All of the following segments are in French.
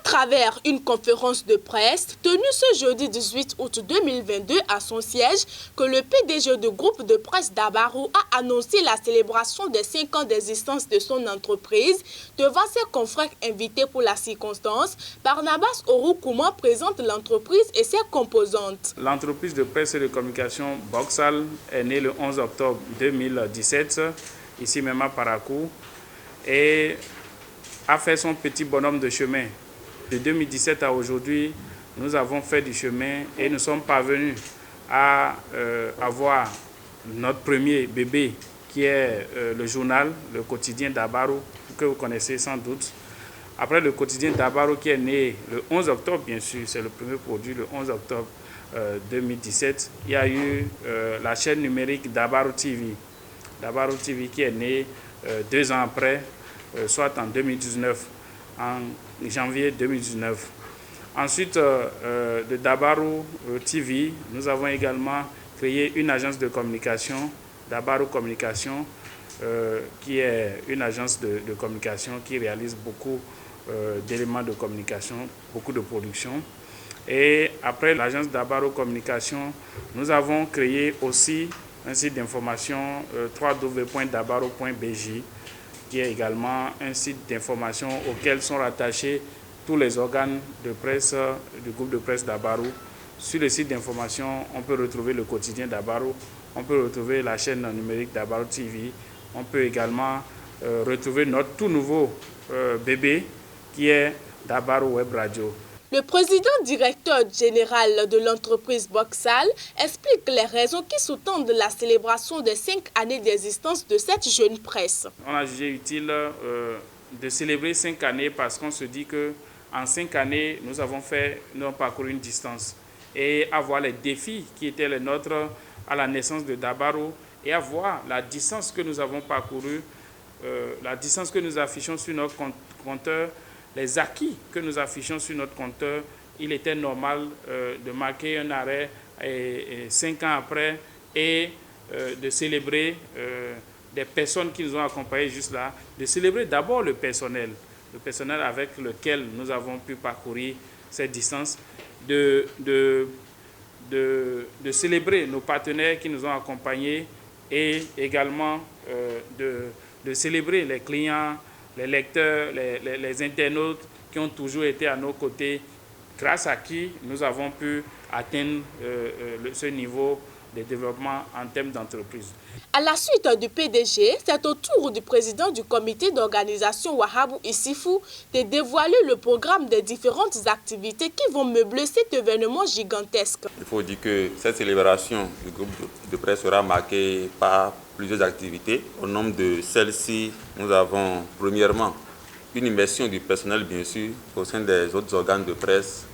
travers une conférence de presse tenue ce jeudi 18 août 2022 à son siège, que le PDG du groupe de presse Dabarou a annoncé la célébration des 5 ans d'existence de son entreprise. Devant ses confrères invités pour la circonstance, Barnabas Oroukouma présente l'entreprise et ses composantes. L'entreprise de presse et de communication Boxal est née le 11 octobre 2017, ici même à Parakou, et a fait son petit bonhomme de chemin. De 2017 à aujourd'hui, nous avons fait du chemin et nous sommes parvenus à avoir notre premier bébé qui est le journal, le quotidien Dabarou, que vous connaissez sans doute. Après le quotidien Dabarou qui est né le 11 octobre, bien sûr, c'est le premier produit, le 11 octobre 2017, il y a eu la chaîne numérique Dabarou TV. Dabarou TV qui est né 2 ans après, soit en 2019, en janvier 2019. Ensuite, de Dabarou TV, nous avons également créé une agence de communication, Dabarou Communication, qui est une agence de communication qui réalise beaucoup d'éléments de communication, beaucoup de production. Et après l'agence Dabarou Communication, nous avons créé aussi un site d'information www.dabarou.bj, qui est également un site d'information auquel sont rattachés tous les organes de presse du groupe de presse Dabarou. Sur le site d'information, on peut retrouver le quotidien Dabarou, on peut retrouver la chaîne numérique Dabarou TV, on peut également retrouver notre tout nouveau bébé qui est Dabarou Web Radio. Le président directeur général de l'entreprise Boxal explique les raisons qui sous-tendent la célébration des 5 années d'existence de cette jeune presse. On a jugé utile de célébrer 5 années parce qu'on se dit qu'en 5 années, nous avons parcouru une distance. Et à voir les défis qui étaient les nôtres à la naissance de Dabarou et à voir la distance que nous avons parcourue, la distance que nous affichons sur notre compteur, les acquis que nous affichons sur notre compteur, il était normal de marquer un arrêt 5 ans après et de célébrer des personnes qui nous ont accompagnés juste là, de célébrer d'abord le personnel avec lequel nous avons pu parcourir cette distance, de célébrer nos partenaires qui nous ont accompagnés et également de célébrer les clients, les lecteurs, les internautes qui ont toujours été à nos côtés, grâce à qui nous avons pu atteindre ce niveau de développement en termes d'entreprise. À la suite du PDG, c'est au tour du président du comité d'organisation Wahabou Issifou de dévoiler le programme des différentes activités qui vont meubler cet événement gigantesque. Il faut dire que cette célébration du groupe de presse sera marquée par plusieurs activités. Au nombre de celles-ci, nous avons premièrement une immersion du personnel, bien sûr, au sein des autres organes de presse,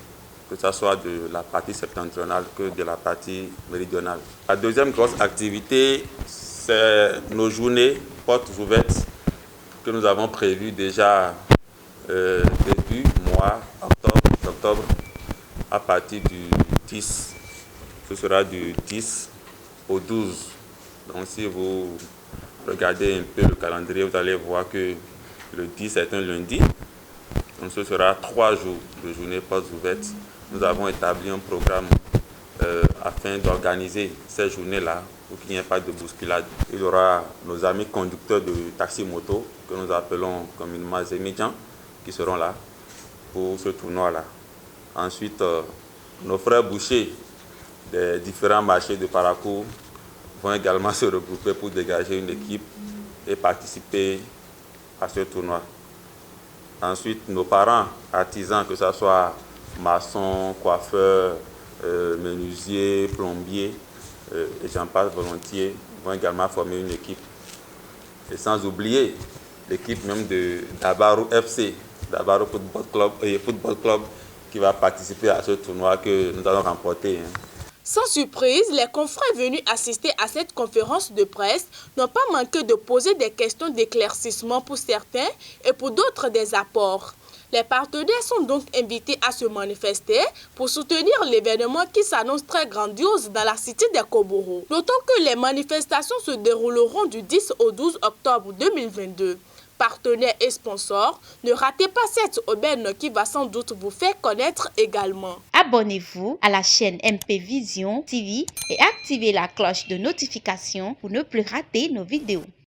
que ce soit de la partie septentrionale que de la partie méridionale. La deuxième grosse activité, c'est nos journées portes ouvertes que nous avons prévues déjà début mois octobre, à partir du 10. Ce sera du 10 au 12. Donc si vous regardez un peu le calendrier, vous allez voir que le 10 est un lundi. Donc ce sera 3 jours de journée portes ouvertes. Nous avons établi un programme afin d'organiser ces journées-là pour qu'il n'y ait pas de bousculade. Il y aura nos amis conducteurs de taxi-moto, que nous appelons communément Zémidjan, qui seront là pour ce tournoi-là. Ensuite, nos frères bouchers des différents marchés de Parakou vont également se regrouper pour dégager une équipe et participer à ce tournoi. Ensuite, nos parents artisans, que ce soit maçons, coiffeurs, menuisiers, plombiers, et j'en passe volontiers, vont également former une équipe. Et sans oublier l'équipe même de Dabarou FC, Dabarou Football Club, qui va participer à ce tournoi que nous allons remporter. Sans surprise, les confrères venus assister à cette conférence de presse n'ont pas manqué de poser des questions d'éclaircissement pour certains et pour d'autres des apports. Les partenaires sont donc invités à se manifester pour soutenir l'événement qui s'annonce très grandiose dans la cité des Koboro. Notons que les manifestations se dérouleront du 10 au 12 octobre 2022. partenaires et sponsors, ne ratez pas cette aubaine qui va sans doute vous faire connaître également. Abonnez-vous à la chaîne MP Vision TV et activez la cloche de notification pour ne plus rater nos vidéos.